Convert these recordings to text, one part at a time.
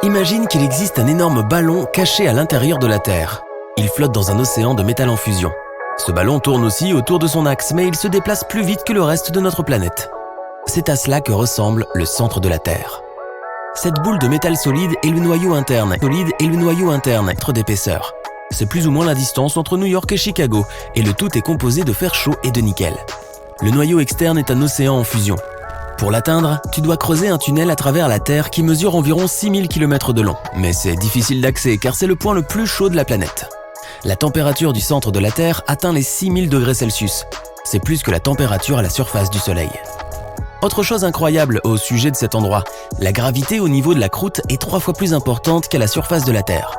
Imagine qu'il existe un énorme ballon caché à l'intérieur de la Terre. Il flotte dans un océan de métal en fusion. Ce ballon tourne aussi autour de son axe, mais il se déplace plus vite que le reste de notre planète. C'est à cela que ressemble le centre de la Terre. Cette boule de métal solide est le noyau interne, mètre d'épaisseur. C'est plus ou moins la distance entre New York et Chicago, et le tout est composé de fer chaud et de nickel. Le noyau externe est un océan en fusion. Pour l'atteindre, tu dois creuser un tunnel à travers la Terre qui mesure environ 6000 km de long. Mais c'est difficile d'accès car c'est le point le plus chaud de la planète. La température du centre de la Terre atteint les 6000 degrés Celsius. C'est plus que la température à la surface du Soleil. Autre chose incroyable au sujet de cet endroit, la gravité au niveau de la croûte est 3 fois plus importante qu'à la surface de la Terre.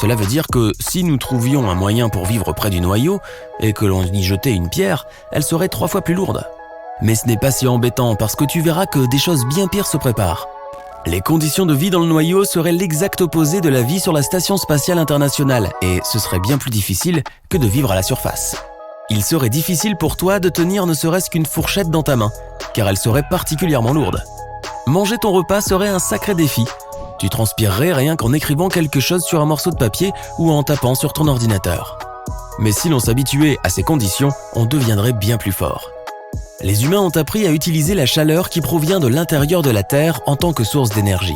Cela veut dire que si nous trouvions un moyen pour vivre près du noyau et que l'on y jetait une pierre, elle serait 3 fois plus lourde. Mais ce n'est pas si embêtant parce que tu verras que des choses bien pires se préparent. Les conditions de vie dans le noyau seraient l'exact opposé de la vie sur la Station spatiale internationale et ce serait bien plus difficile que de vivre à la surface. Il serait difficile pour toi de tenir ne serait-ce qu'une fourchette dans ta main, car elle serait particulièrement lourde. Manger ton repas serait un sacré défi. Tu transpirerais rien qu'en écrivant quelque chose sur un morceau de papier ou en tapant sur ton ordinateur. Mais si l'on s'habituait à ces conditions, on deviendrait bien plus fort. Les humains ont appris à utiliser la chaleur qui provient de l'intérieur de la Terre en tant que source d'énergie.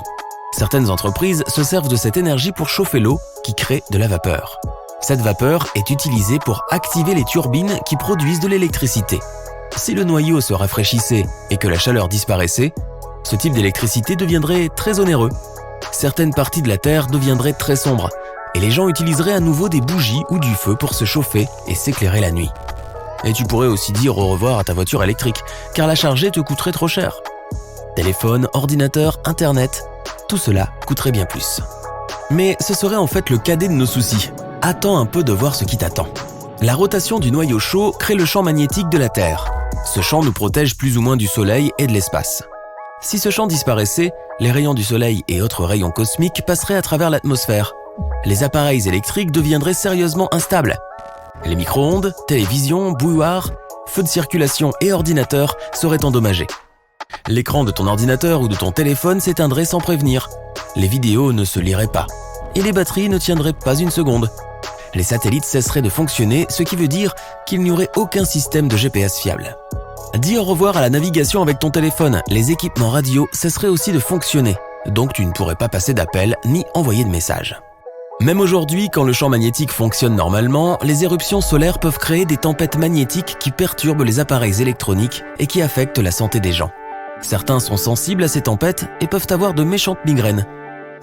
Certaines entreprises se servent de cette énergie pour chauffer l'eau qui crée de la vapeur. Cette vapeur est utilisée pour activer les turbines qui produisent de l'électricité. Si le noyau se rafraîchissait et que la chaleur disparaissait, ce type d'électricité deviendrait très onéreux. Certaines parties de la Terre deviendraient très sombres et les gens utiliseraient à nouveau des bougies ou du feu pour se chauffer et s'éclairer la nuit. Et tu pourrais aussi dire au revoir à ta voiture électrique, car la charger te coûterait trop cher. Téléphone, ordinateur, internet, tout cela coûterait bien plus. Mais ce serait en fait le cadet de nos soucis. Attends un peu de voir ce qui t'attend. La rotation du noyau chaud crée le champ magnétique de la Terre. Ce champ nous protège plus ou moins du Soleil et de l'espace. Si ce champ disparaissait, les rayons du Soleil et autres rayons cosmiques passeraient à travers l'atmosphère. Les appareils électriques deviendraient sérieusement instables. Les micro-ondes, télévisions, bouilloires, feux de circulation et ordinateurs seraient endommagés. L'écran de ton ordinateur ou de ton téléphone s'éteindrait sans prévenir. Les vidéos ne se liraient pas. Et les batteries ne tiendraient pas une seconde. Les satellites cesseraient de fonctionner, ce qui veut dire qu'il n'y aurait aucun système de GPS fiable. Dis au revoir à la navigation avec ton téléphone, les équipements radio cesseraient aussi de fonctionner, donc tu ne pourrais pas passer d'appels ni envoyer de messages. Même aujourd'hui, quand le champ magnétique fonctionne normalement, les éruptions solaires peuvent créer des tempêtes magnétiques qui perturbent les appareils électroniques et qui affectent la santé des gens. Certains sont sensibles à ces tempêtes et peuvent avoir de méchantes migraines.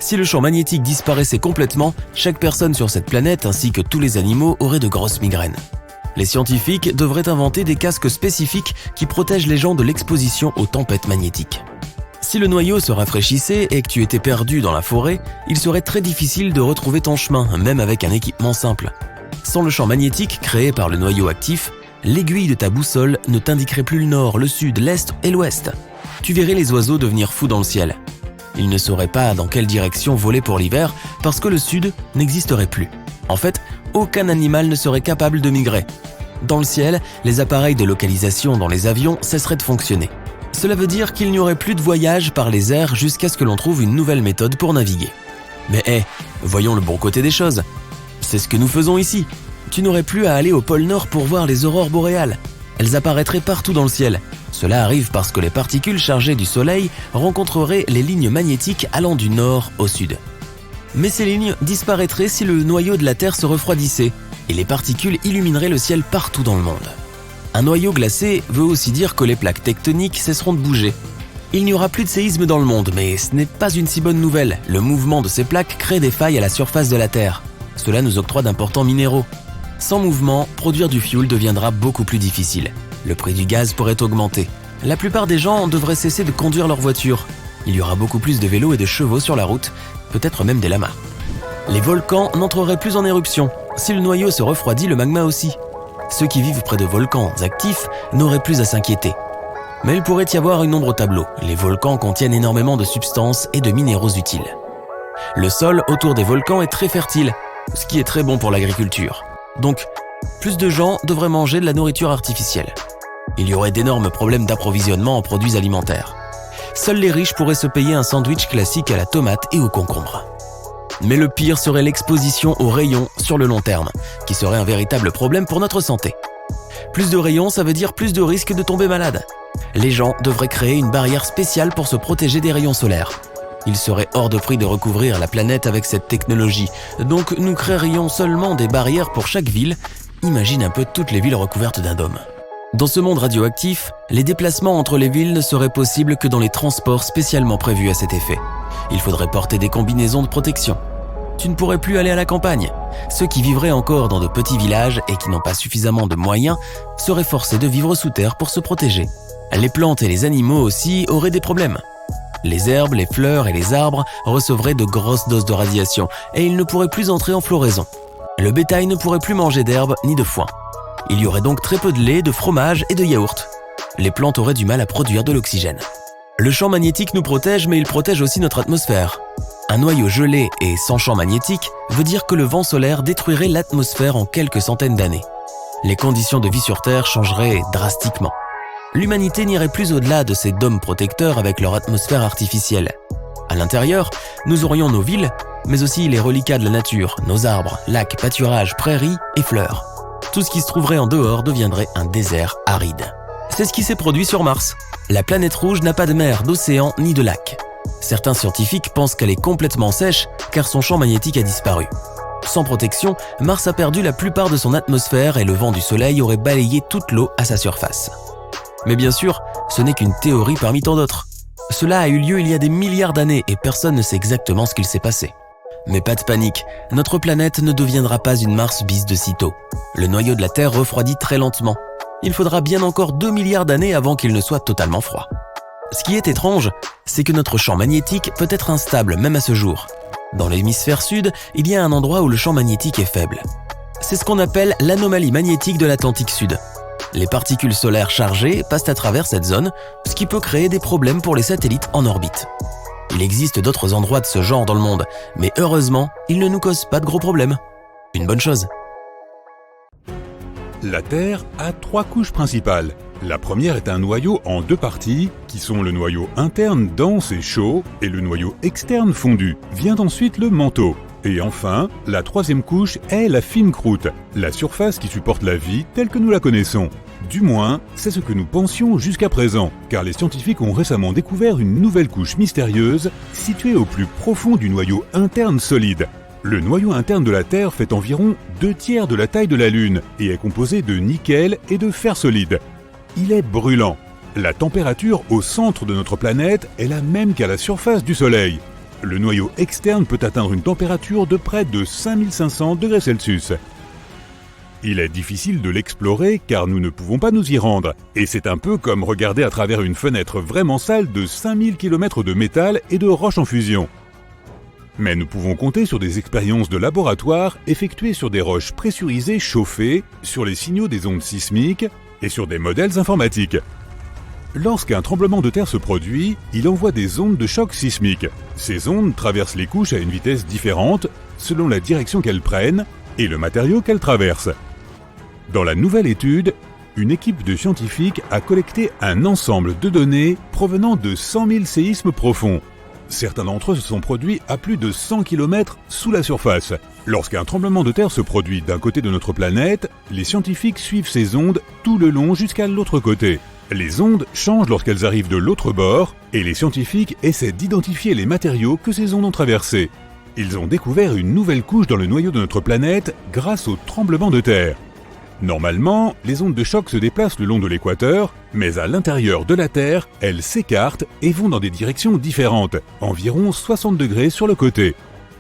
Si le champ magnétique disparaissait complètement, chaque personne sur cette planète ainsi que tous les animaux auraient de grosses migraines. Les scientifiques devraient inventer des casques spécifiques qui protègent les gens de l'exposition aux tempêtes magnétiques. Si le noyau se rafraîchissait et que tu étais perdu dans la forêt, il serait très difficile de retrouver ton chemin, même avec un équipement simple. Sans le champ magnétique créé par le noyau actif, l'aiguille de ta boussole ne t'indiquerait plus le nord, le sud, l'est et l'ouest. Tu verrais les oiseaux devenir fous dans le ciel. Ils ne sauraient pas dans quelle direction voler pour l'hiver parce que le sud n'existerait plus. En fait, aucun animal ne serait capable de migrer. Dans le ciel, les appareils de localisation dans les avions cesseraient de fonctionner. Cela veut dire qu'il n'y aurait plus de voyage par les airs jusqu'à ce que l'on trouve une nouvelle méthode pour naviguer. Mais voyons le bon côté des choses. C'est ce que nous faisons ici. Tu n'aurais plus à aller au pôle Nord pour voir les aurores boréales. Elles apparaîtraient partout dans le ciel. Cela arrive parce que les particules chargées du Soleil rencontreraient les lignes magnétiques allant du nord au sud. Mais ces lignes disparaîtraient si le noyau de la Terre se refroidissait et les particules illumineraient le ciel partout dans le monde. Un noyau glacé veut aussi dire que les plaques tectoniques cesseront de bouger. Il n'y aura plus de séismes dans le monde, mais ce n'est pas une si bonne nouvelle. Le mouvement de ces plaques crée des failles à la surface de la Terre. Cela nous octroie d'importants minéraux. Sans mouvement, produire du fioul deviendra beaucoup plus difficile. Le prix du gaz pourrait augmenter. La plupart des gens devraient cesser de conduire leur voiture. Il y aura beaucoup plus de vélos et de chevaux sur la route, peut-être même des lamas. Les volcans n'entreraient plus en éruption. Si le noyau se refroidit, le magma aussi. Ceux qui vivent près de volcans actifs n'auraient plus à s'inquiéter. Mais il pourrait y avoir une ombre au tableau. Les volcans contiennent énormément de substances et de minéraux utiles. Le sol autour des volcans est très fertile, ce qui est très bon pour l'agriculture. Donc, plus de gens devraient manger de la nourriture artificielle. Il y aurait d'énormes problèmes d'approvisionnement en produits alimentaires. Seuls les riches pourraient se payer un sandwich classique à la tomate et au concombre. Mais le pire serait l'exposition aux rayons sur le long terme, qui serait un véritable problème pour notre santé. Plus de rayons, ça veut dire plus de risques de tomber malade. Les gens devraient créer une barrière spéciale pour se protéger des rayons solaires. Il serait hors de prix de recouvrir la planète avec cette technologie, donc nous créerions seulement des barrières pour chaque ville. Imagine un peu toutes les villes recouvertes d'un dôme. Dans ce monde radioactif, les déplacements entre les villes ne seraient possibles que dans les transports spécialement prévus à cet effet. Il faudrait porter des combinaisons de protection. Tu ne pourrais plus aller à la campagne. Ceux qui vivraient encore dans de petits villages et qui n'ont pas suffisamment de moyens seraient forcés de vivre sous terre pour se protéger. Les plantes et les animaux aussi auraient des problèmes. Les herbes, les fleurs et les arbres recevraient de grosses doses de radiation et ils ne pourraient plus entrer en floraison. Le bétail ne pourrait plus manger d'herbe ni de foin. Il y aurait donc très peu de lait, de fromage et de yaourt. Les plantes auraient du mal à produire de l'oxygène. Le champ magnétique nous protège, mais il protège aussi notre atmosphère. Un noyau gelé et sans champ magnétique veut dire que le vent solaire détruirait l'atmosphère en quelques centaines d'années. Les conditions de vie sur Terre changeraient drastiquement. L'humanité n'irait plus au-delà de ces dômes protecteurs avec leur atmosphère artificielle. À l'intérieur, nous aurions nos villes, mais aussi les reliquats de la nature, nos arbres, lacs, pâturages, prairies et fleurs. Tout ce qui se trouverait en dehors deviendrait un désert aride. C'est ce qui s'est produit sur Mars. La planète rouge n'a pas de mer, d'océan ni de lac. Certains scientifiques pensent qu'elle est complètement sèche car son champ magnétique a disparu. Sans protection, Mars a perdu la plupart de son atmosphère et le vent du soleil aurait balayé toute l'eau à sa surface. Mais bien sûr, ce n'est qu'une théorie parmi tant d'autres. Cela a eu lieu il y a des milliards d'années et personne ne sait exactement ce qu'il s'est passé. Mais pas de panique, notre planète ne deviendra pas une Mars bis de sitôt. Le noyau de la Terre refroidit très lentement. Il faudra bien encore 2 milliards d'années avant qu'il ne soit totalement froid. Ce qui est étrange, c'est que notre champ magnétique peut être instable même à ce jour. Dans l'hémisphère sud, il y a un endroit où le champ magnétique est faible. C'est ce qu'on appelle l'anomalie magnétique de l'Atlantique Sud. Les particules solaires chargées passent à travers cette zone, ce qui peut créer des problèmes pour les satellites en orbite. Il existe d'autres endroits de ce genre dans le monde, mais heureusement, ils ne nous causent pas de gros problèmes. Une bonne chose. La Terre a 3 couches principales. La première est un noyau en 2 parties, qui sont le noyau interne dense et chaud, et le noyau externe fondu. Vient ensuite le manteau. Et enfin, la 3e couche est la fine croûte, la surface qui supporte la vie telle que nous la connaissons. Du moins, c'est ce que nous pensions jusqu'à présent, car les scientifiques ont récemment découvert une nouvelle couche mystérieuse située au plus profond du noyau interne solide. Le noyau interne de la Terre fait environ 2/3 de la taille de la Lune et est composé de nickel et de fer solide. Il est brûlant. La température au centre de notre planète est la même qu'à la surface du Soleil. Le noyau externe peut atteindre une température de près de 5500 degrés Celsius. Il est difficile de l'explorer car nous ne pouvons pas nous y rendre. Et c'est un peu comme regarder à travers une fenêtre vraiment sale de 5000 km de métal et de roches en fusion. Mais nous pouvons compter sur des expériences de laboratoire effectuées sur des roches pressurisées chauffées, sur les signaux des ondes sismiques et sur des modèles informatiques. Lorsqu'un tremblement de terre se produit, il envoie des ondes de choc sismique. Ces ondes traversent les couches à une vitesse différente selon la direction qu'elles prennent et le matériau qu'elles traversent. Dans la nouvelle étude, une équipe de scientifiques a collecté un ensemble de données provenant de 100 000 séismes profonds. Certains d'entre eux se sont produits à plus de 100 km sous la surface. Lorsqu'un tremblement de terre se produit d'un côté de notre planète, les scientifiques suivent ces ondes tout le long jusqu'à l'autre côté. Les ondes changent lorsqu'elles arrivent de l'autre bord et les scientifiques essaient d'identifier les matériaux que ces ondes ont traversés. Ils ont découvert une nouvelle couche dans le noyau de notre planète grâce au tremblement de terre. Normalement, les ondes de choc se déplacent le long de l'équateur, mais à l'intérieur de la Terre, elles s'écartent et vont dans des directions différentes, environ 60 degrés sur le côté.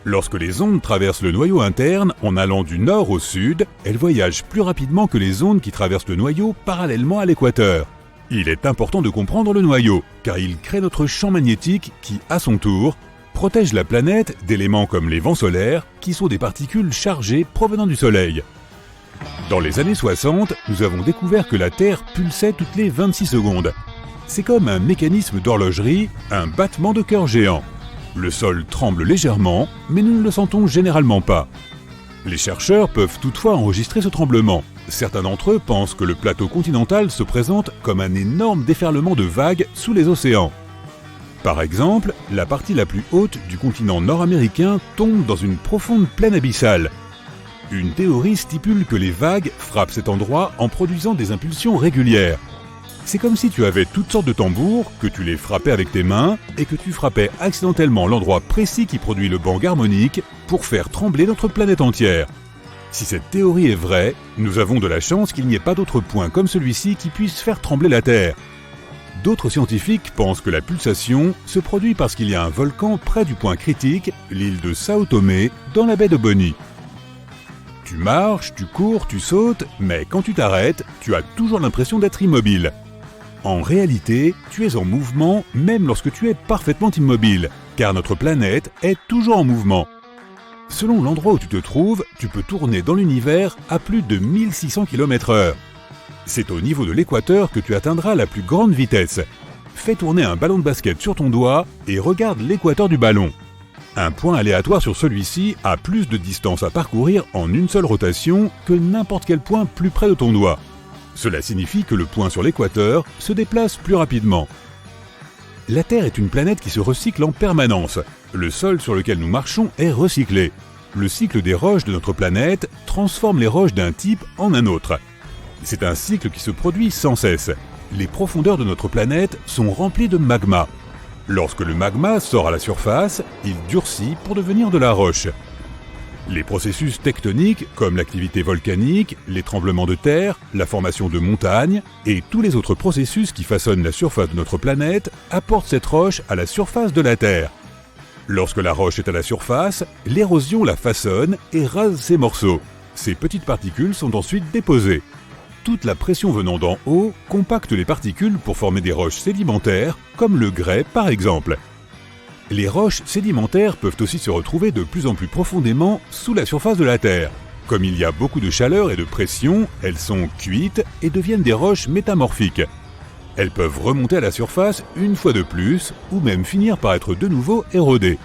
Lorsque les ondes traversent le noyau interne en allant du nord au sud, elles voyagent plus rapidement que les ondes qui traversent le noyau parallèlement à l'équateur. Il est important de comprendre le noyau, car il crée notre champ magnétique qui, à son tour, protège la planète d'éléments comme les vents solaires, qui sont des particules chargées provenant du Soleil. Dans les années 60, nous avons découvert que la Terre pulsait toutes les 26 secondes. C'est comme un mécanisme d'horlogerie, un battement de cœur géant. Le sol tremble légèrement, mais nous ne le sentons généralement pas. Les chercheurs peuvent toutefois enregistrer ce tremblement. Certains d'entre eux pensent que le plateau continental se présente comme un énorme déferlement de vagues sous les océans. Par exemple, la partie la plus haute du continent nord-américain tombe dans une profonde plaine abyssale. Une théorie stipule que les vagues frappent cet endroit en produisant des impulsions régulières. C'est comme si tu avais toutes sortes de tambours, que tu les frappais avec tes mains et que tu frappais accidentellement l'endroit précis qui produit le bang harmonique pour faire trembler notre planète entière. Si cette théorie est vraie, nous avons de la chance qu'il n'y ait pas d'autre point comme celui-ci qui puisse faire trembler la Terre. D'autres scientifiques pensent que la pulsation se produit parce qu'il y a un volcan près du point critique, l'île de Sao Tomé, dans la baie de Bonny. Tu marches, tu cours, tu sautes, mais quand tu t'arrêtes, tu as toujours l'impression d'être immobile. En réalité, tu es en mouvement même lorsque tu es parfaitement immobile, car notre planète est toujours en mouvement. Selon l'endroit où tu te trouves, tu peux tourner dans l'univers à plus de 1600 km/h. C'est au niveau de l'équateur que tu atteindras la plus grande vitesse. Fais tourner un ballon de basket sur ton doigt et regarde l'équateur du ballon. Un point aléatoire sur celui-ci a plus de distance à parcourir en une seule rotation que n'importe quel point plus près de ton doigt. Cela signifie que le point sur l'équateur se déplace plus rapidement. La Terre est une planète qui se recycle en permanence. Le sol sur lequel nous marchons est recyclé. Le cycle des roches de notre planète transforme les roches d'un type en un autre. C'est un cycle qui se produit sans cesse. Les profondeurs de notre planète sont remplies de magma. Lorsque le magma sort à la surface, il durcit pour devenir de la roche. Les processus tectoniques, comme l'activité volcanique, les tremblements de terre, la formation de montagnes et tous les autres processus qui façonnent la surface de notre planète, apportent cette roche à la surface de la Terre. Lorsque la roche est à la surface, l'érosion la façonne et rase ses morceaux. Ces petites particules sont ensuite déposées. Toute la pression venant d'en haut compacte les particules pour former des roches sédimentaires, comme le grès par exemple. Les roches sédimentaires peuvent aussi se retrouver de plus en plus profondément sous la surface de la Terre. Comme il y a beaucoup de chaleur et de pression, elles sont cuites et deviennent des roches métamorphiques. Elles peuvent remonter à la surface une fois de plus, ou même finir par être de nouveau érodées.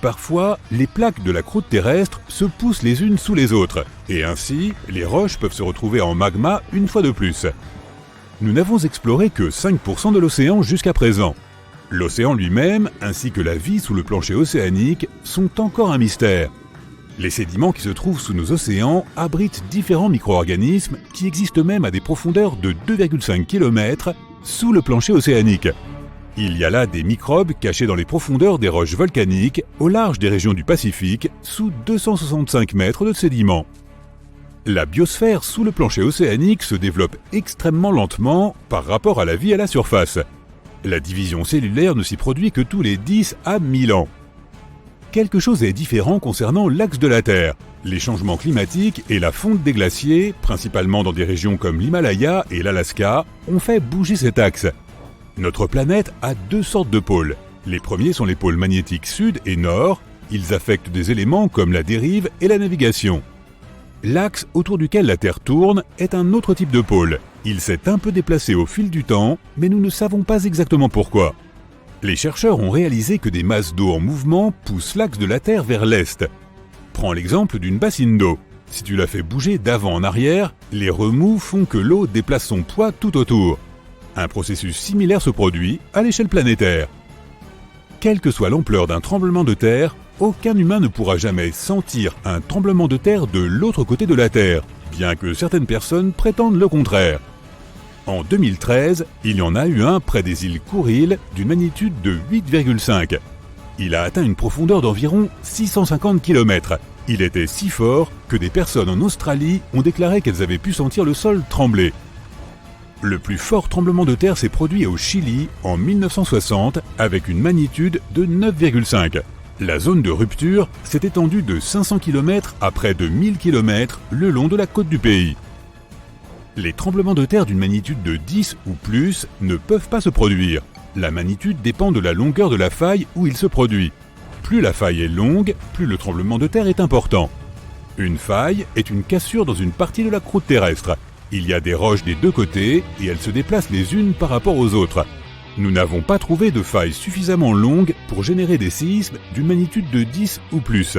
Parfois, les plaques de la croûte terrestre se poussent les unes sous les autres, et ainsi, les roches peuvent se retrouver en magma une fois de plus. Nous n'avons exploré que 5% de l'océan jusqu'à présent. L'océan lui-même, ainsi que la vie sous le plancher océanique, sont encore un mystère. Les sédiments qui se trouvent sous nos océans abritent différents micro-organismes qui existent même à des profondeurs de 2,5 km sous le plancher océanique. Il y a là des microbes cachés dans les profondeurs des roches volcaniques au large des régions du Pacifique, sous 265 mètres de sédiments. La biosphère sous le plancher océanique se développe extrêmement lentement par rapport à la vie à la surface. La division cellulaire ne s'y produit que tous les 10 à 1000 ans. Quelque chose est différent concernant l'axe de la Terre. Les changements climatiques et la fonte des glaciers, principalement dans des régions comme l'Himalaya et l'Alaska, ont fait bouger cet axe. Notre planète a deux sortes de pôles. Les premiers sont les pôles magnétiques sud et nord. Ils affectent des éléments comme la dérive et la navigation. L'axe autour duquel la Terre tourne est un autre type de pôle. Il s'est un peu déplacé au fil du temps, mais nous ne savons pas exactement pourquoi. Les chercheurs ont réalisé que des masses d'eau en mouvement poussent l'axe de la Terre vers l'est. Prends l'exemple d'une bassine d'eau. Si tu la fais bouger d'avant en arrière, les remous font que l'eau déplace son poids tout autour. Un processus similaire se produit à l'échelle planétaire. Quelle que soit l'ampleur d'un tremblement de terre, aucun humain ne pourra jamais sentir un tremblement de terre de l'autre côté de la Terre, bien que certaines personnes prétendent le contraire. En 2013, il y en a eu un près des îles Kuriles d'une magnitude de 8,5. Il a atteint une profondeur d'environ 650 km. Il était si fort que des personnes en Australie ont déclaré qu'elles avaient pu sentir le sol trembler. Le plus fort tremblement de terre s'est produit au Chili en 1960 avec une magnitude de 9,5. La zone de rupture s'est étendue de 500 km à près de 1000 km le long de la côte du pays. Les tremblements de terre d'une magnitude de 10 ou plus ne peuvent pas se produire. La magnitude dépend de la longueur de la faille où il se produit. Plus la faille est longue, plus le tremblement de terre est important. Une faille est une cassure dans une partie de la croûte terrestre. Il y a des roches des deux côtés et elles se déplacent les unes par rapport aux autres. Nous n'avons pas trouvé de faille suffisamment longue pour générer des séismes d'une magnitude de 10 ou plus.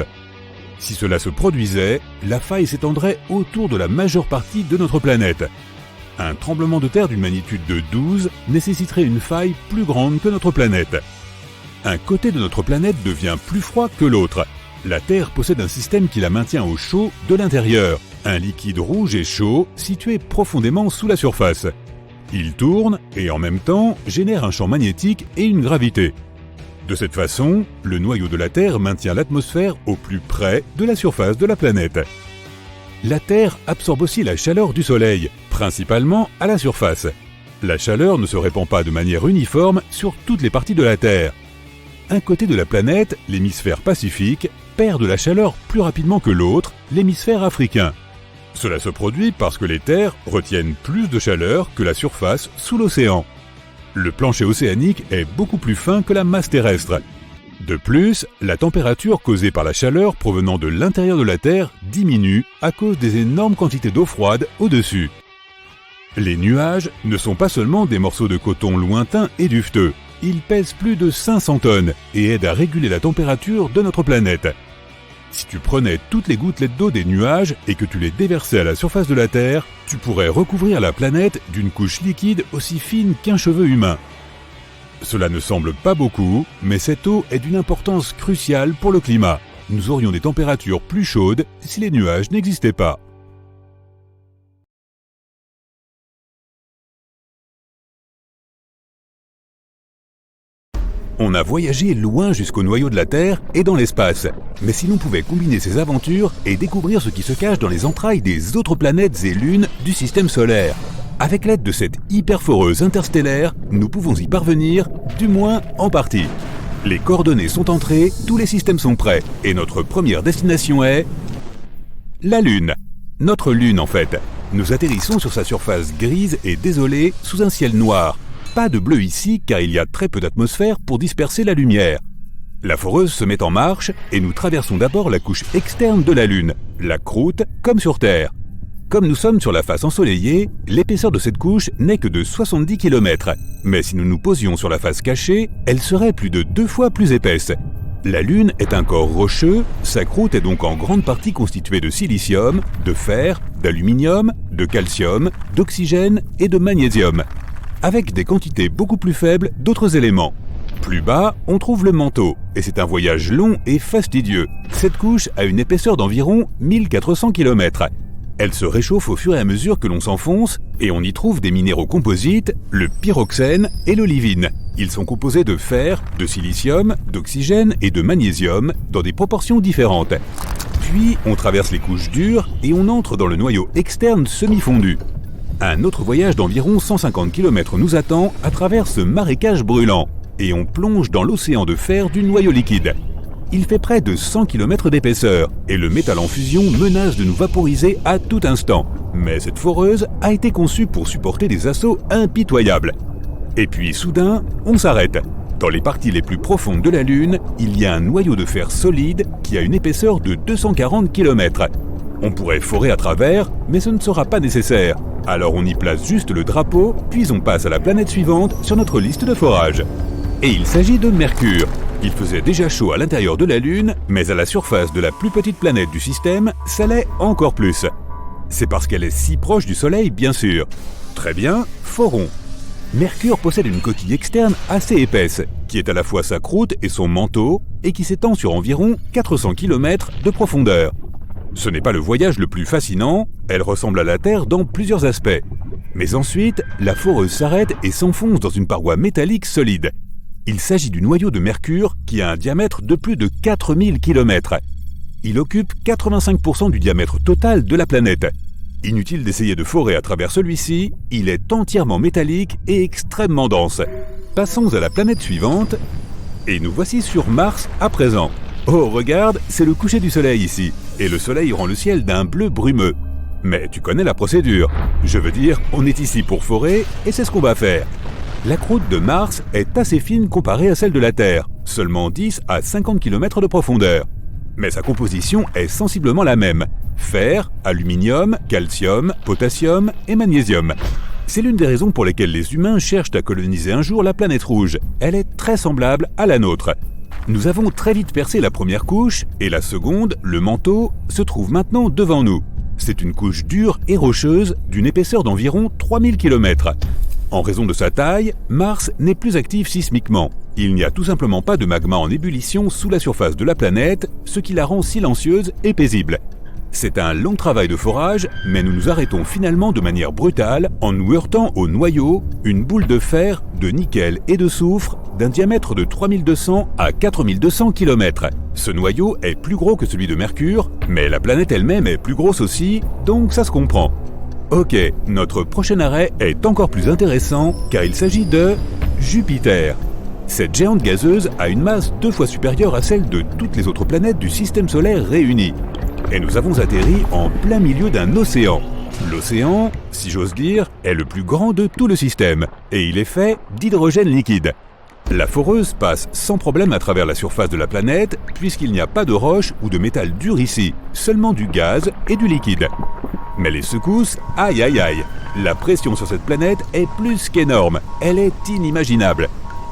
Si cela se produisait, la faille s'étendrait autour de la majeure partie de notre planète. Un tremblement de terre d'une magnitude de 12 nécessiterait une faille plus grande que notre planète. Un côté de notre planète devient plus froid que l'autre. La Terre possède un système qui la maintient au chaud de l'intérieur, un liquide rouge et chaud situé profondément sous la surface. Il tourne et en même temps génère un champ magnétique et une gravité. De cette façon, le noyau de la Terre maintient l'atmosphère au plus près de la surface de la planète. La Terre absorbe aussi la chaleur du Soleil, principalement à la surface. La chaleur ne se répand pas de manière uniforme sur toutes les parties de la Terre. Un côté de la planète, l'hémisphère pacifique, perd de la chaleur plus rapidement que l'autre, l'hémisphère africain. Cela se produit parce que les terres retiennent plus de chaleur que la surface sous l'océan. Le plancher océanique est beaucoup plus fin que la masse terrestre. De plus, la température causée par la chaleur provenant de l'intérieur de la Terre diminue à cause des énormes quantités d'eau froide au-dessus. Les nuages ne sont pas seulement des morceaux de coton lointains et duveteux. Ils pèsent plus de 500 tonnes et aident à réguler la température de notre planète. Si tu prenais toutes les gouttelettes d'eau des nuages et que tu les déversais à la surface de la Terre, tu pourrais recouvrir la planète d'une couche liquide aussi fine qu'un cheveu humain. Cela ne semble pas beaucoup, mais cette eau est d'une importance cruciale pour le climat. Nous aurions des températures plus chaudes si les nuages n'existaient pas. On a voyagé loin jusqu'au noyau de la Terre et dans l'espace. Mais si l'on pouvait combiner ces aventures et découvrir ce qui se cache dans les entrailles des autres planètes et lunes du système solaire. Avec l'aide de cette hyperforeuse interstellaire, nous pouvons y parvenir, du moins en partie. Les coordonnées sont entrées, tous les systèmes sont prêts, et notre première destination est... la Lune. Notre Lune en fait. Nous atterrissons sur sa surface grise et désolée sous un ciel noir. Pas de bleu ici car il y a très peu d'atmosphère pour disperser la lumière. La foreuse se met en marche et nous traversons d'abord la couche externe de la Lune, la croûte comme sur Terre. Comme nous sommes sur la face ensoleillée, l'épaisseur de cette couche n'est que de 70 km. Mais si nous nous posions sur la face cachée, elle serait plus de 2 fois plus épaisse. La Lune est un corps rocheux, sa croûte est donc en grande partie constituée de silicium, de fer, d'aluminium, de calcium, d'oxygène et de magnésium, avec des quantités beaucoup plus faibles d'autres éléments. Plus bas, on trouve le manteau, et c'est un voyage long et fastidieux. Cette couche a une épaisseur d'environ 1400 km. Elle se réchauffe au fur et à mesure que l'on s'enfonce, et on y trouve des minéraux composites, le pyroxène et l'olivine. Ils sont composés de fer, de silicium, d'oxygène et de magnésium, dans des proportions différentes. Puis, on traverse les couches dures, et on entre dans le noyau externe semi-fondu. Un autre voyage d'environ 150 km nous attend à travers ce marécage brûlant, et on plonge dans l'océan de fer du noyau liquide. Il fait près de 100 km d'épaisseur, et le métal en fusion menace de nous vaporiser à tout instant. Mais cette foreuse a été conçue pour supporter des assauts impitoyables. Et puis soudain, on s'arrête. Dans les parties les plus profondes de la Lune, il y a un noyau de fer solide qui a une épaisseur de 240 km. On pourrait forer à travers, mais ce ne sera pas nécessaire. Alors on y place juste le drapeau, puis on passe à la planète suivante sur notre liste de forage. Et il s'agit de Mercure. Il faisait déjà chaud à l'intérieur de la Lune, mais à la surface de la plus petite planète du système, ça l'est encore plus. C'est parce qu'elle est si proche du Soleil, bien sûr. Très bien, forons. Mercure possède une coquille externe assez épaisse, qui est à la fois sa croûte et son manteau, et qui s'étend sur environ 400 km de profondeur. Ce n'est pas le voyage le plus fascinant, elle ressemble à la Terre dans plusieurs aspects. Mais ensuite, la foreuse s'arrête et s'enfonce dans une paroi métallique solide. Il s'agit du noyau de Mercure qui a un diamètre de plus de 4000 km. Il occupe 85% du diamètre total de la planète. Inutile d'essayer de forer à travers celui-ci, il est entièrement métallique et extrêmement dense. Passons à la planète suivante, et nous voici sur Mars à présent. Oh, regarde, c'est le coucher du soleil ici, et le soleil rend le ciel d'un bleu brumeux. Mais tu connais la procédure. Je veux dire, on est ici pour forer, et c'est ce qu'on va faire. La croûte de Mars est assez fine comparée à celle de la Terre, seulement 10 à 50 km de profondeur. Mais sa composition est sensiblement la même. Fer, aluminium, calcium, potassium et magnésium. C'est l'une des raisons pour lesquelles les humains cherchent à coloniser un jour la planète rouge. Elle est très semblable à la nôtre. Nous avons très vite percé la première couche, et la seconde, le manteau, se trouve maintenant devant nous. C'est une couche dure et rocheuse d'une épaisseur d'environ 3000 km. En raison de sa taille, Mars n'est plus actif sismiquement. Il n'y a tout simplement pas de magma en ébullition sous la surface de la planète, ce qui la rend silencieuse et paisible. C'est un long travail de forage, mais nous nous arrêtons finalement de manière brutale en nous heurtant au noyau, une boule de fer, de nickel et de soufre d'un diamètre de 3200 à 4200 km. Ce noyau est plus gros que celui de Mercure, mais la planète elle-même est plus grosse aussi, donc ça se comprend. Ok, notre prochain arrêt est encore plus intéressant car il s'agit de Jupiter. Cette géante gazeuse a une masse 2 fois supérieure à celle de toutes les autres planètes du système solaire réunies. Et nous avons atterri en plein milieu d'un océan. L'océan, si j'ose dire, est le plus grand de tout le système, et il est fait d'hydrogène liquide. La foreuse passe sans problème à travers la surface de la planète, puisqu'il n'y a pas de roche ou de métal dur ici, seulement du gaz et du liquide. Mais les secousses, aïe aïe aïe, la pression sur cette planète est plus qu'énorme, elle est inimaginable.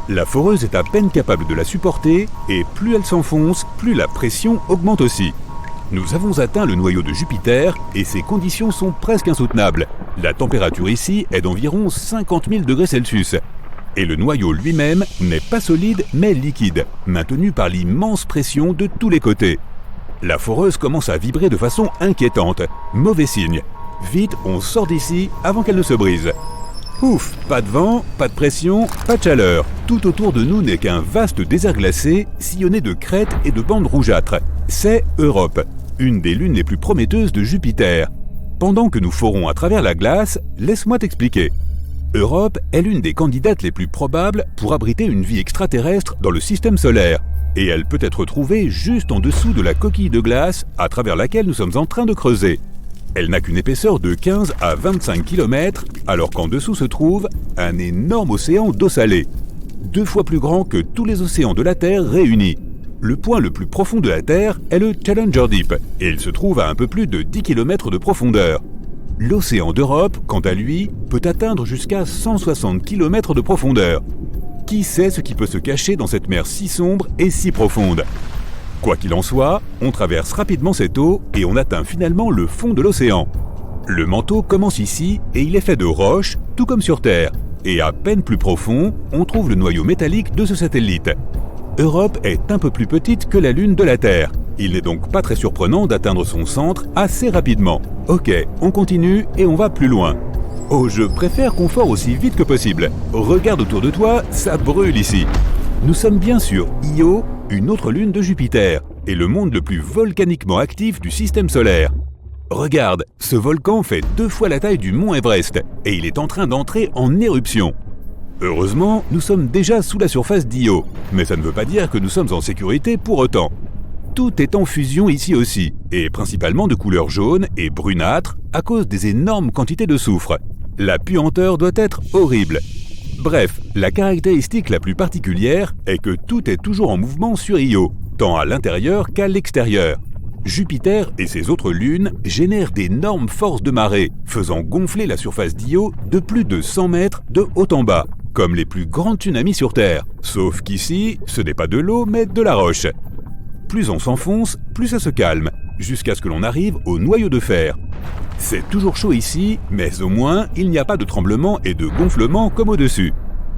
La foreuse est à peine capable de la supporter, et plus elle s'enfonce, plus la pression augmente aussi. Nous avons atteint le noyau de Jupiter et ces conditions sont presque insoutenables. La température ici est d'environ 50 000 degrés Celsius. Et le noyau lui-même n'est pas solide mais liquide, maintenu par l'immense pression de tous les côtés. La foreuse commence à vibrer de façon inquiétante. Mauvais signe. Vite, on sort d'ici avant qu'elle ne se brise. Ouf, pas de vent, pas de pression, pas de chaleur. Tout autour de nous n'est qu'un vaste désert glacé, sillonné de crêtes et de bandes rougeâtres. C'est Europe, une des lunes les plus prometteuses de Jupiter. Pendant que nous forons à travers la glace, laisse-moi t'expliquer. Europe est l'une des candidates les plus probables pour abriter une vie extraterrestre dans le système solaire. Et elle peut être trouvée juste en dessous de la coquille de glace à travers laquelle nous sommes en train de creuser. Elle n'a qu'une épaisseur de 15 à 25 km, alors qu'en dessous se trouve un énorme océan d'eau salée, 2 fois plus grand que tous les océans de la Terre réunis. Le point le plus profond de la Terre est le Challenger Deep, et il se trouve à un peu plus de 10 km de profondeur. L'océan d'Europe, quant à lui, peut atteindre jusqu'à 160 km de profondeur. Qui sait ce qui peut se cacher dans cette mer si sombre et si profonde ? Quoi qu'il en soit, on traverse rapidement cette eau et on atteint finalement le fond de l'océan. Le manteau commence ici et il est fait de roches, tout comme sur Terre. Et à peine plus profond, on trouve le noyau métallique de ce satellite. Europe est un peu plus petite que la Lune de la Terre. Il n'est donc pas très surprenant d'atteindre son centre assez rapidement. Ok, on continue et on va plus loin. Oh, je préfère qu'on fore aussi vite que possible. Regarde autour de toi, ça brûle ici. Nous sommes bien sur Io, une autre lune de Jupiter, et le monde le plus volcaniquement actif du système solaire. Regarde, ce volcan fait 2 fois la taille du mont Everest, et il est en train d'entrer en éruption. Heureusement, nous sommes déjà sous la surface d'Io, mais ça ne veut pas dire que nous sommes en sécurité pour autant. Tout est en fusion ici aussi, et principalement de couleur jaune et brunâtre à cause des énormes quantités de soufre. La puanteur doit être horrible. Bref, la caractéristique la plus particulière est que tout est toujours en mouvement sur Io, tant à l'intérieur qu'à l'extérieur. Jupiter et ses autres lunes génèrent d'énormes forces de marée, faisant gonfler la surface d'Io de plus de 100 mètres de haut en bas, comme les plus grands tsunamis sur Terre. Sauf qu'ici, ce n'est pas de l'eau, mais de la roche. Plus on s'enfonce, plus ça se calme, jusqu'à ce que l'on arrive au noyau de fer. C'est toujours chaud ici, mais au moins, il n'y a pas de tremblement et de gonflement comme au-dessus.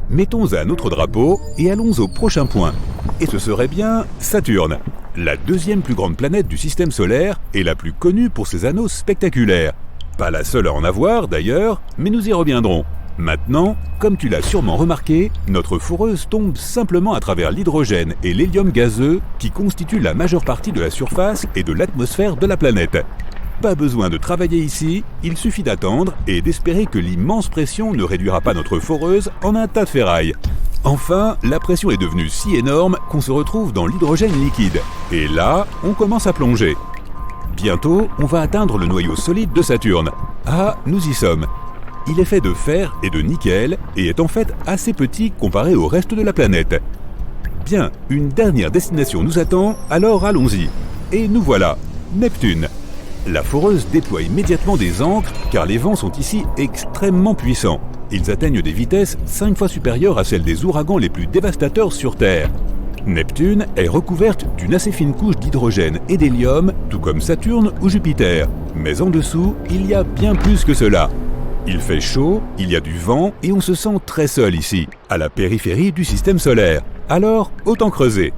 Mettons un autre drapeau et allons au prochain point. Et ce serait bien Saturne, la 2e plus grande planète du système solaire et la plus connue pour ses anneaux spectaculaires. Pas la seule à en avoir d'ailleurs, mais nous y reviendrons. Maintenant, comme tu l'as sûrement remarqué, notre foreuse tombe simplement à travers l'hydrogène et l'hélium gazeux qui constituent la majeure partie de la surface et de l'atmosphère de la planète. Pas besoin de travailler ici, il suffit d'attendre et d'espérer que l'immense pression ne réduira pas notre foreuse en un tas de ferraille. Enfin, la pression est devenue si énorme qu'on se retrouve dans l'hydrogène liquide. Et là, on commence à plonger. Bientôt, on va atteindre le noyau solide de Saturne. Ah, nous y sommes. Il est fait de fer et de nickel et est en fait assez petit comparé au reste de la planète. Bien, une dernière destination nous attend, alors allons-y. Et nous voilà, Neptune. La foreuse déploie immédiatement des ancres car les vents sont ici extrêmement puissants. Ils atteignent des vitesses 5 fois supérieures à celles des ouragans les plus dévastateurs sur Terre. Neptune est recouverte d'une assez fine couche d'hydrogène et d'hélium, tout comme Saturne ou Jupiter. Mais en dessous, il y a bien plus que cela. Il fait chaud, il y a du vent et on se sent très seul ici, à la périphérie du système solaire. Alors, autant creuser.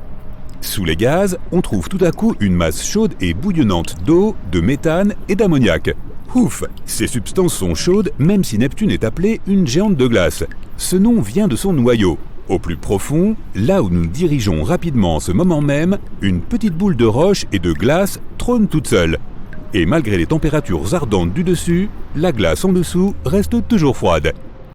Sous les gaz, on trouve tout à coup une masse chaude et bouillonnante d'eau, de méthane et d'ammoniac. Ouf, ces substances sont chaudes même si Neptune est appelée une géante de glace. Ce nom vient de son noyau. Au plus profond, là où nous nous dirigeons rapidement en ce moment même, une petite boule de roche et de glace trône toute seule. Et malgré les températures ardentes du dessus, la glace en dessous reste toujours froide.